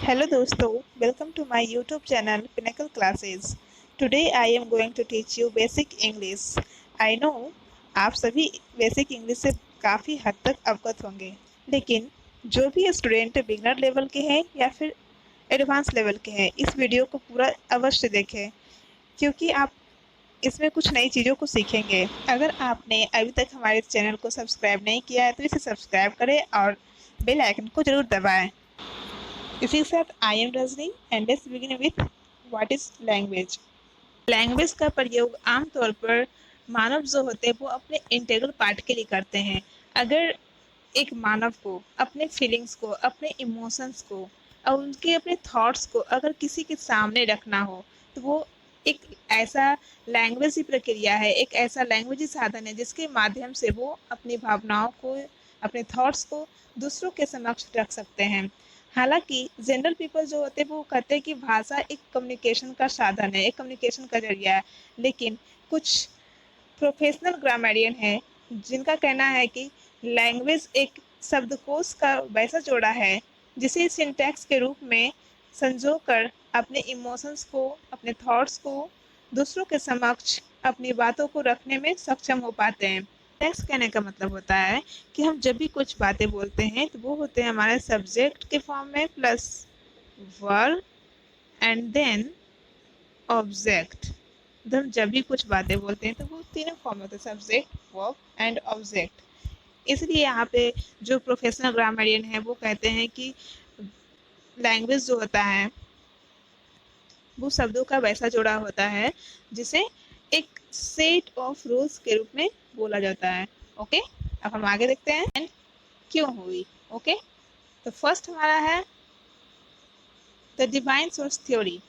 Hello दोस्तों, welcome to my YouTube channel Pinnacle Classes. Today I am going to teach you basic English. I know आप सभी basic English से काफ़ी हद तक अवगत होंगे, लेकिन जो भी स्टूडेंट बिगनर लेवल के हैं या फिर एडवांस लेवल के हैं, इस वीडियो को पूरा अवश्य देखें क्योंकि आप इसमें कुछ नई चीज़ों को सीखेंगे। अगर आपने अभी तक हमारे चैनल को सब्सक्राइब नहीं किया है तो इसे सब्सक्राइब करें और बेल आइकन को ज़रूर दबाएं। इसी के साथ I am Rajni and let's begin with what is language. Language का प्रयोग आमतौर पर मानव जो होते हैं वो अपने इंटीग्रल पार्ट के लिए करते हैं। अगर एक मानव को अपने फीलिंग्स को, अपने इमोशंस को और उनके अपने थॉट्स को अगर किसी के सामने रखना हो तो वो एक ऐसा लैंग्वेज ही प्रक्रिया है, एक ऐसा लैंग्वेज ही साधन है जिसके माध्यम से वो अपनी भावनाओं को, अपने थॉट्स को दूसरों के समक्ष रख सकते हैं। हालांकि जनरल पीपल जो होते हैं वो कहते हैं कि भाषा एक कम्युनिकेशन का साधन है, एक कम्युनिकेशन का जरिया है, लेकिन कुछ प्रोफेशनल ग्रामरियन है जिनका कहना है कि लैंग्वेज एक शब्दकोश का वैसा जोड़ा है जिसे सिंटैक्स के रूप में संजो कर अपने इमोशंस को, अपने थॉट्स को दूसरों के समक्ष अपनी बातों को रखने में सक्षम हो पाते हैं। टेक्स्ट कहने का मतलब होता है कि हम जब भी कुछ बातें बोलते हैं तो वो होते हैं हमारे सब्जेक्ट के फॉर्म में plus verb and then object. हम जब भी कुछ बातें बोलते हैं तो वो तीनों फॉर्म होते हैं, सब्जेक्ट, वर्ब एंड ऑब्जेक्ट। इसलिए यहाँ पे जो प्रोफेशनल ग्रामरियन है वो कहते हैं कि लैंग्वेज जो होता है वो शब्दों का वैसा जोड़ा होता है जिसे एक सेट ऑफ रूल्स के रूप में बोला जाता है। ओके, अब हम आगे देखते हैं एंड क्यों हुई। ओके, तो फर्स्ट हमारा है the divine source theory.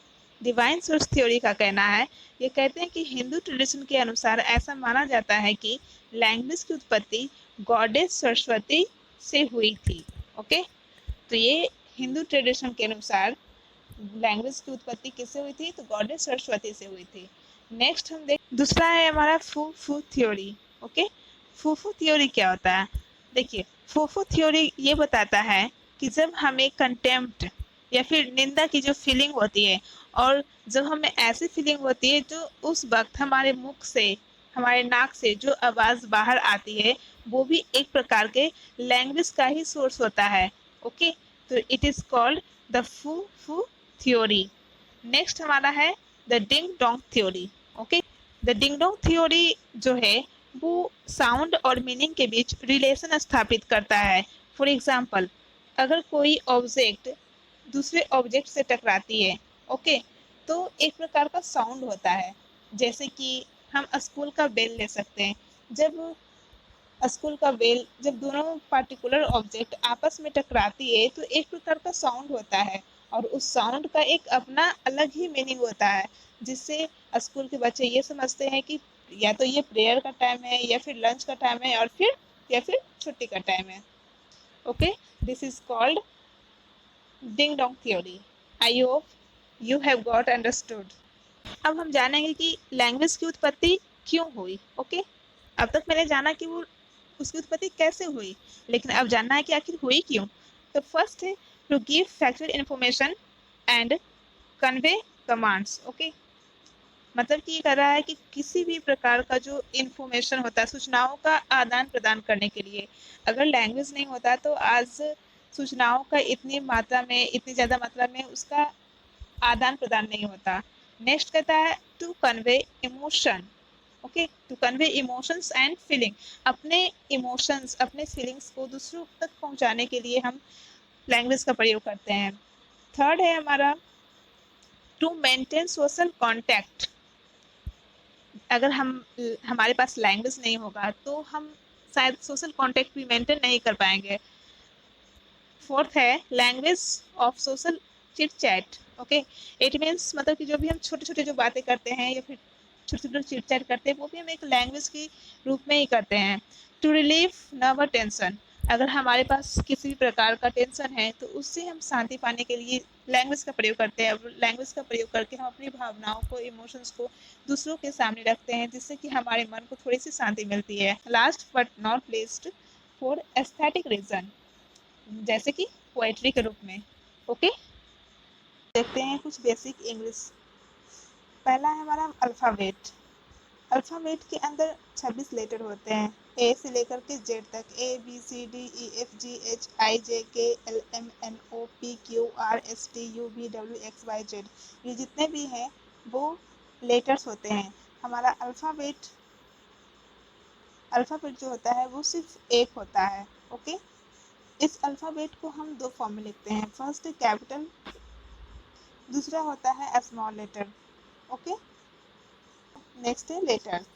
Divine source theory का कहना है, ये कहते हैं कि हिंदू ट्रेडिशन के अनुसार ऐसा माना जाता है कि लैंग्वेज की उत्पत्ति गॉडेस सरस्वती से हुई थी। ओके, तो ये हिंदू ट्रेडिशन के अनुसार लैंग्वेज की उत्पत्ति किससे हुई थी, तो गॉडेस सरस्वती से हुई थी। नेक्स्ट हम देख, दूसरा है हमारा फूफू थ्योरी। ओके, फूफू थ्योरी क्या होता है? देखिए, फूफू थ्योरी ये बताता है कि जब हमें कंटेम्प्ट या फिर निंदा की जो फीलिंग होती है और जब हमें ऐसी फीलिंग होती है जो उस वक्त हमारे मुख से, हमारे नाक से जो आवाज़ बाहर आती है वो भी एक प्रकार के लैंग्वेज का ही सोर्स होता है। ओके, तो इट इज़ कॉल्ड द फू थ्योरी। नेक्स्ट हमारा है the ding dong theory. Okay, the ding dong theory जो है वो साउंड और मीनिंग के बीच रिलेशन स्थापित करता है। फॉर एग्जाम्पल, अगर कोई ऑब्जेक्ट दूसरे ऑब्जेक्ट से टकराती है, ओके, तो एक प्रकार का साउंड होता है। जैसे कि हम स्कूल का बेल ले सकते हैं। जब स्कूल का बेल, जब दोनों पार्टिकुलर ऑब्जेक्ट आपस में टकराती है तो एक प्रकार का साउंड होता है और उस साउंड का एक अपना अलग ही मीनिंग होता है, जिससे स्कूल के बच्चे ये समझते हैं कि या तो ये प्रेयर का टाइम है या फिर लंच का टाइम है और फिर या फिर छुट्टी का टाइम है। Okay, this is called ding dong theory. I hope you have got understood. अब हम जानेंगे कि लैंग्वेज की उत्पत्ति क्यों हुई। ओके, अब तक मैंने जाना कि वो उसकी उत्पत्ति कैसे हुई, लेकिन अब जानना है कि आखिर हुई क्यों। तो फर्स्ट है to give factual information and convey commands. Okay, मतलब कि ये कर रहा है कि किसी भी प्रकार का जो इंफॉर्मेशन होता है, सूचनाओं का आदान प्रदान करने के लिए अगर लैंग्वेज नहीं होता तो आज सूचनाओं का इतनी मात्रा में, इतनी ज़्यादा मात्रा में उसका आदान प्रदान नहीं होता। नेक्स्ट कहता है to convey emotion. Okay, to convey emotions and feeling, अपने इमोशंस, अपने फीलिंग्स को दूसरों तक पहुंचाने के लिए हम लैंग्वेज का प्रयोग करते हैं। थर्ड है हमारा टू मेंटेन सोशल कॉन्टैक्ट। अगर हमारे पास लैंग्वेज नहीं होगा तो हम शायद सोशल कॉन्टैक्ट भी मेंटेन नहीं कर पाएंगे। फोर्थ है language of social chit chat. Okay, it means मतलब कि जो भी हम छोटे छोटे जो बातें करते हैं या फिर छोटे छोटे चिट चैट करते हैं वो भी हम एक लैंग्वेज के रूप में ही करते हैं। टू रिलीव नर्वस टेंशन, अगर हमारे पास किसी भी प्रकार का टेंशन है तो उससे हम शांति पाने के लिए लैंग्वेज का प्रयोग करते हैं। लैंग्वेज का प्रयोग करके हम अपनी भावनाओं को, इमोशंस को दूसरों के सामने रखते हैं जिससे कि हमारे मन को थोड़ी सी शांति मिलती है। Last but not least for aesthetic reason, जैसे कि पोएट्री के रूप में। ओके, देखते हैं कुछ बेसिक इंग्लिश। पहला है हमारा अल्फ़ाबेट। अल्फ़ाबेट के अंदर 26 लेटर होते हैं, ए से लेकर के जेड तक। A B C D E F G H I J K L M N O P Q R S T U V W X Y Z, ये जितने भी हैं वो लेटर्स होते हैं। हमारा अल्फ़ाबेट जो होता है वो सिर्फ एक होता है। ओके, इस अल्फ़ाबेट को हम दो फॉर्म में लिखते हैं। फर्स्ट कैपिटल, दूसरा होता है स्मॉल लेटर। ओके, नेक्स्ट है लेटर्स।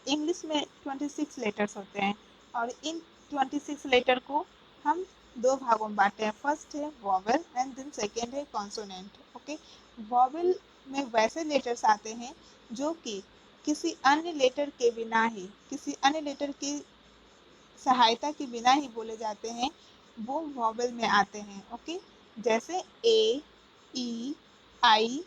इंग्लिश में 26 लेटर्स होते हैं और इन 26 लेटर को हम दो भागों में बांटे हैं। फर्स्ट है वॉवेल एंड देन सेकेंड है कॉन्सोनेंट। ओके, वॉवेल में वैसे लेटर्स आते हैं जो कि किसी अन्य लेटर के बिना ही, किसी अन्य लेटर की सहायता के बिना ही बोले जाते हैं, वो वॉवेल में आते हैं। ओके, जैसे ए, ई, आई,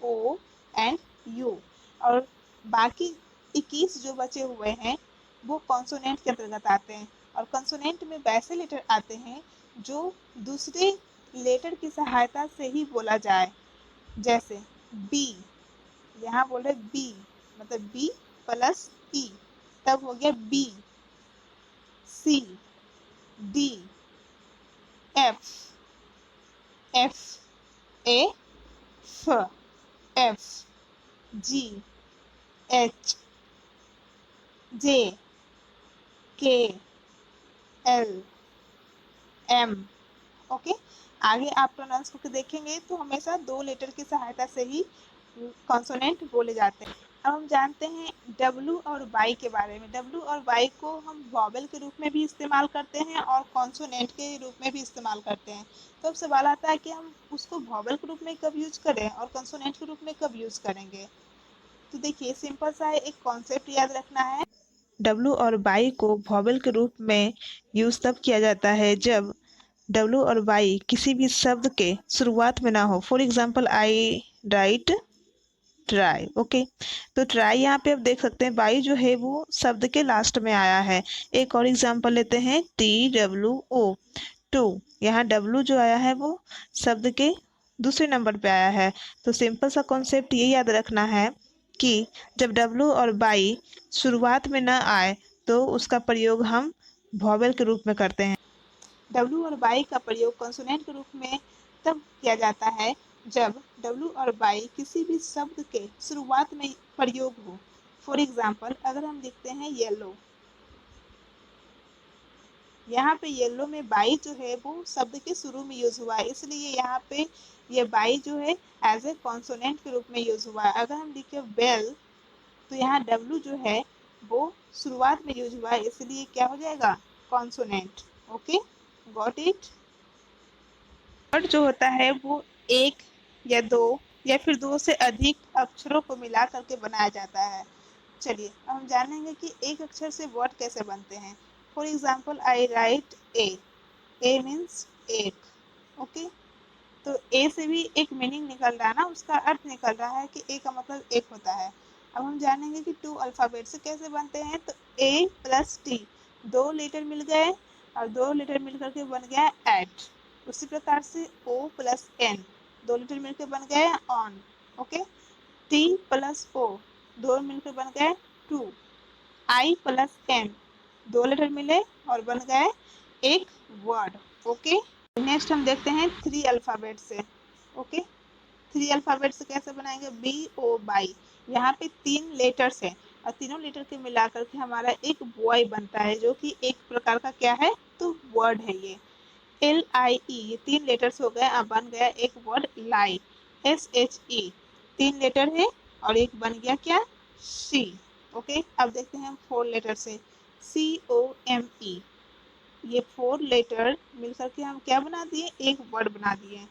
ओ एंड यू। और बाकी 21 जो बचे हुए हैं वो कॉन्सोनेंट के अंतर्गत आते हैं। और कॉन्सोनेंट में वैसे लेटर आते हैं जो दूसरे लेटर की सहायता से ही बोला जाए। जैसे बी, यहाँ बोल रहे बी, मतलब बी प्लस ई, तब हो गया B. C, D, F, F A, f, F, G, H, J, K, L, M. Okay, आगे आप प्रोनाउंस करके देखेंगे तो हमेशा दो लेटर की सहायता से ही कॉन्सोनेंट बोले जाते हैं। अब हम जानते हैं डब्लू और वाई के बारे में। डब्लू और वाई को हम वॉवेल के रूप में भी इस्तेमाल करते हैं और कॉन्सोनेंट के रूप में भी इस्तेमाल करते हैं। तो अब सवाल आता है कि हम उसको वॉवेल के रूप में कब यूज करें और कॉन्सोनेंट के रूप में कब यूज करेंगे। तो देखिए, सिंपल सा है, एक कॉन्सेप्ट याद रखना है। डब्लू और वाई को वॉवेल के रूप में यूज तब किया जाता है जब डब्लू और वाई किसी भी शब्द के शुरुआत में ना हो। For example, I right try. Okay, तो ट्राई यहाँ पे आप देख सकते हैं वाई जो है वो शब्द के लास्ट में आया है। एक और एग्जाम्पल लेते हैं, टी डब्लू ओ टू, यहाँ डब्लू जो आया है वो शब्द के दूसरे नंबर पे आया है। तो सिंपल सा कॉन्सेप्ट ये याद रखना है कि जब डब्लू और वाई शुरुआत में ना आए तो उसका प्रयोग हम वॉवेल के रूप में करते हैं। डब्लू और वाई का प्रयोग कॉन्सोनेंट के रूप में तब किया जाता है जब डब्लू और वाई किसी भी शब्द के शुरुआत में प्रयोग हो। फॉर एग्जाम्पल, अगर हम लिखते हैं येलो, यहाँ पे येलो में बाई जो है वो शब्द के शुरू में यूज हुआ है, इसलिए यहाँ पे ये बाई जो है एज ए कॉन्सोनेंट के रूप में यूज हुआ है। अगर हम लिखे बेल, तो यहाँ डब्लू जो है वो शुरुआत में यूज हुआ है, इसलिए क्या हो जाएगा, consonant. Okay, got it. Word जो होता है वो एक या दो या फिर दो से अधिक अक्षरों को मिला करके बनाया जाता है। चलिए अब हम जानेंगे कि एक अक्षर से वर्ड कैसे बनते हैं। For example, I right A, A means एक। ओके, तो ए से भी एक मीनिंग निकल रहा है ना, उसका अर्थ निकल रहा है कि ए का मतलब एक होता है। अब हम जानेंगे कि टू अल्फ़ाबेट से कैसे बनते हैं। तो ए प्लस टी, दो लेटर मिल गए और दो लेटर मिल करके बन गया एट। उसी प्रकार से ओ प्लस एन, दो लेटर मिलकर बन गए on. Okay, T plus O, दो मिलकर बन गए टू। आई प्लस एन, दो लेटर मिले और बन गए एक वर्ड। ओके, नेक्स्ट हम देखते हैं थ्री अल्फ़ाबेट से। ओके, थ्री अल्फ़ाबेट से कैसे बनाएंगे, बी ओ बाई। यहाँ पे तीन लेटर्स हैं और तीनों लेटर के मिलाकर के हमारा एक बॉय बनता है जो कि एक प्रकार का क्या है, तो वर्ड है ये। एल आई ई, ये तीन लेटर्स हो गए, अब बन गया एक वर्ड लाई। एस एच ई, तीन लेटर है और एक बन गया क्या, सी। ओके, अब देखते हैं हम फोर लेटर से, सी ओ एम ई, ये फोर लेटर मिलकर के हम क्या बना दिए, एक वर्ड बना दिए।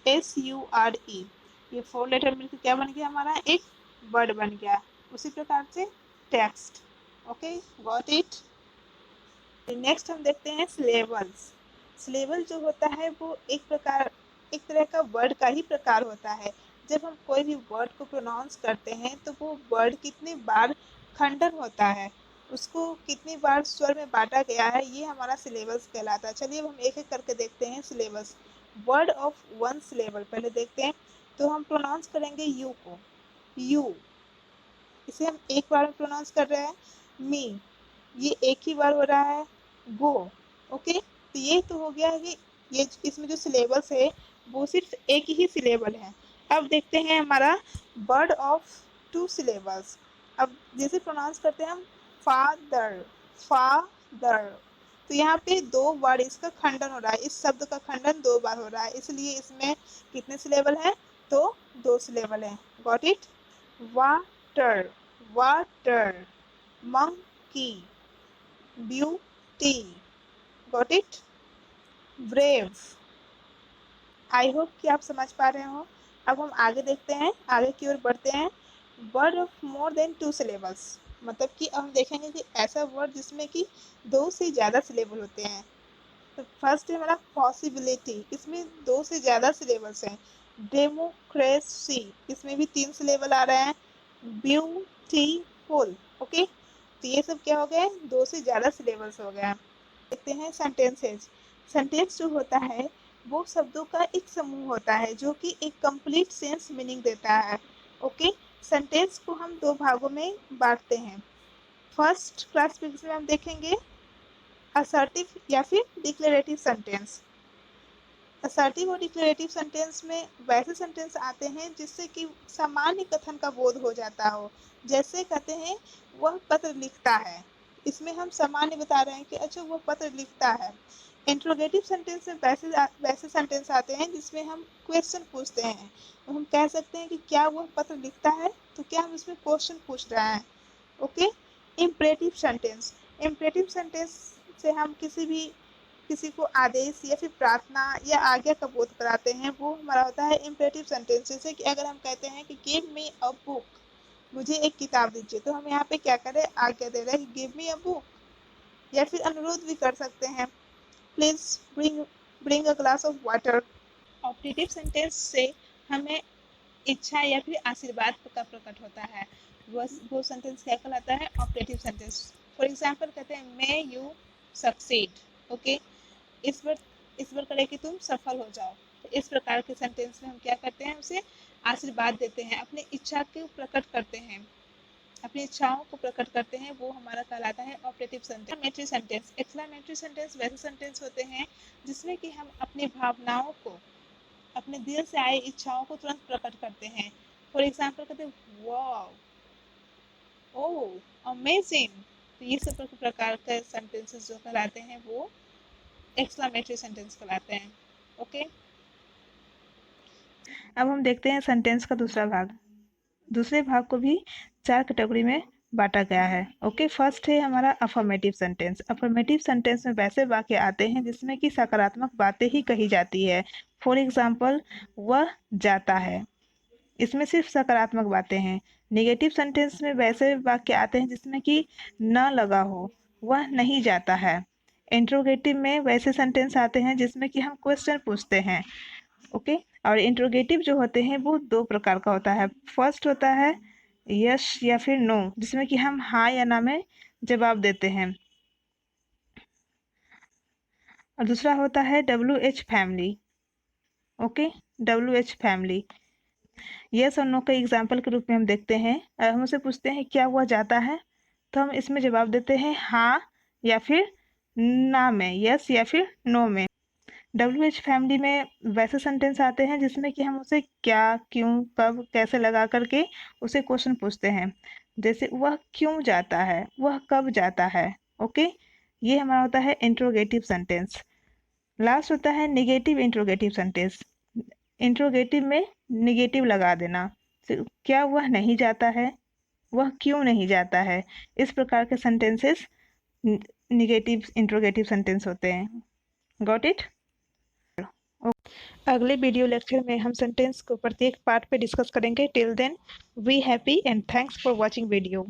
एस यू आर ई, ये फोर लेटर मिलकर क्या बन गया, हमारा एक वर्ड बन गया। उसी प्रकार से text. Okay, got it. Next हम देखते हैं सिलेबल्स। सिलेबल जो होता है वो एक तरह का वर्ड का ही प्रकार होता है। जब हम कोई भी वर्ड को प्रोनाउंस करते हैं तो वो वर्ड कितनी बार खंडन होता है, उसको कितनी बार स्वर में बांटा गया है, ये हमारा सिलेबस कहलाता है। चलिए अब हम एक एक करके देखते हैं syllabus. Word of one syllable पहले देखते हैं, तो हम प्रोनाउंस करेंगे यू को, यू, इसे हम एक बार में प्रोनाउंस कर रहे हैं। मी, ये एक ही बार हो रहा है। गो, ओके, तो ये तो हो गया कि ये इसमें जो सिलेबल्स है वो सिर्फ एक ही सिलेबल है। अब देखते हैं हमारा वर्ड ऑफ टू सिलेबल्स। अब जैसे प्रोनाउंस करते हैं हम फादर, फादर, तो यहाँ पे दो बार इसका खंडन हो रहा है, इस शब्द का खंडन दो बार हो रहा है, इसलिए इसमें कितने सिलेबल हैं, तो दो सिलेबल हैं। Got it? Water, water, monkey, beauty, got it? Brave. I hope कि आप समझ पा रहे हो। अब हम आगे देखते हैं, आगे की ओर बढ़ते हैं। Word of more than two syllables, मतलब कि हम देखेंगे कि ऐसा वर्ड जिसमें कि दो से ज़्यादा सिलेबल होते हैं। तो फर्स्ट है हमारा पॉसिबिलिटी, इसमें दो से ज़्यादा सिलेबल्स हैं। डेमोक्रेसी, इसमें भी तीन सिलेबल आ रहे हैं। ब्यूटीफुल, ओके, तो ये सब क्या हो गए, दो से ज़्यादा सिलेबल्स हो गए। देखते हैं सेंटेंसेस। सेंटेंस जो होता है वो शब्दों का एक समूह होता है जो कि एक कंप्लीट सेंस मीनिंग देता है। ओके, सेंटेंस को हम दो भागों में बांटते हैं। फर्स्ट क्लासिफिकेशन में हम देखेंगे असर्टिव या फिर डिक्लेरेटिव सेंटेंस। असर्टिव और डिक्लेरेटिव सेंटेंस में वैसे सेंटेंस आते हैं जिससे कि सामान्य कथन का बोध हो जाता हो। जैसे कहते हैं वह पत्र लिखता है, इसमें हम सामान्य बता रहे हैं कि अच्छा वह पत्र लिखता है। इंट्रोगेटिव सेंटेंस में वैसे सेंटेंस आते हैं जिसमें हम क्वेश्चन पूछते हैं, तो हम कह सकते हैं कि क्या वह पत्र लिखता है, तो क्या हम इसमें क्वेश्चन पूछ रहे हैं। Okay, imperative sentence, imperative sentence से हम किसी को आदेश या फिर प्रार्थना या आज्ञा का बोध कराते हैं, वो हमारा होता है इम्परेटिव सेंटेंस। जैसे कि अगर हम कहते हैं कि गिव मी अ बुक, मुझे एक किताब दीजिए, तो हम यहाँ पे क्या करें, आज्ञा दे रहे हैं, गिव मी अ बुक। या फिर अनुरोध भी कर सकते हैं, please bring bring a glass of water. Optative sentence से हमें इच्छा या फिर आशीर्वाद का प्रकट होता है, वो सेंटेंस क्या कहलाता है, ऑप्टेटिव सेंटेंस। फॉर एग्जाम्पल कहते हैं मे यू सक्सीड, ओके, ईश्वर ईश्वर करे कि तुम सफल हो जाओ। तो इस प्रकार के सेंटेंस में हम क्या करते हैं, उसे आशीर्वाद देते हैं, अपनी इच्छा को प्रकट करते हैं, अपनी इच्छाओं को प्रकट करते हैं, वो हमारा कहलाता है operative sentence. Exclamatory sentence, exclamatory sentence वैसे सेंटेंस होते हैं जिसमें कि हम अपनी भावनाओं को, अपने दिल से आए इच्छाओं को तुरंत प्रकट करते हैं। फॉर एग्जाम्पल कहते हैं वाओ, ओह, अमेजिंग। तो ये सब प्रकार के सेंटेंसेस जो कहलाते हैं वो एक्सक्लेमेटरी सेंटेंस कहलाते हैं। ओके, अब हम देखते हैं सेंटेंस का दूसरा भाग। दूसरे भाग को भी चार कैटेगरी में बांटा गया है। ओके, फर्स्ट है हमारा अफर्मेटिव सेंटेंस। अफर्मेटिव सेंटेंस में वैसे वाक्य आते हैं जिसमें कि सकारात्मक बातें ही कही जाती है। फॉर एग्जाम्पल, वह जाता है, इसमें सिर्फ सकारात्मक बातें हैं। नेगेटिव सेंटेंस में वैसे वाक्य आते हैं जिसमें कि न लगा हो, वह नहीं जाता है। इंट्रोगेटिव में वैसे सेंटेंस आते हैं जिसमें कि हम क्वेश्चन पूछते हैं। ओके, और इंट्रोगेटिव जो होते हैं वो दो प्रकार का होता है। फर्स्ट होता है यस या फिर नो, जिसमें कि हम हाँ या ना में जवाब देते हैं। और दूसरा होता है WH family. Okay, WH family. Yes और नो का एग्जाम्पल के रूप में हम देखते हैं, हम उसे पूछते हैं क्या हुआ जाता है, तो हम इसमें जवाब देते हैं हाँ या फिर ना में, यस या फिर नो में। WH फैमिली में वैसे सेंटेंस आते हैं जिसमें कि हम उसे क्या, क्यों, कब, कैसे लगा करके उसे क्वेश्चन पूछते हैं। जैसे वह क्यों जाता है, वह कब जाता है। ओके, ये हमारा होता है इंट्रोगेटिव सेंटेंस। लास्ट होता है निगेटिव इंट्रोगेटिव सेंटेंस। इंट्रोगेटिव में निगेटिव लगा देना, क्या वह नहीं जाता है, वह क्यों नहीं जाता है। इस प्रकार के सेंटेंसेस निगेटिव इंट्रोगेटिव सेंटेंस होते हैं। Got it? अगले वीडियो लेक्चर में हम सेंटेंस को प्रत्येक पार्ट पे डिस्कस करेंगे। Till then, be happy and thanks for watching video.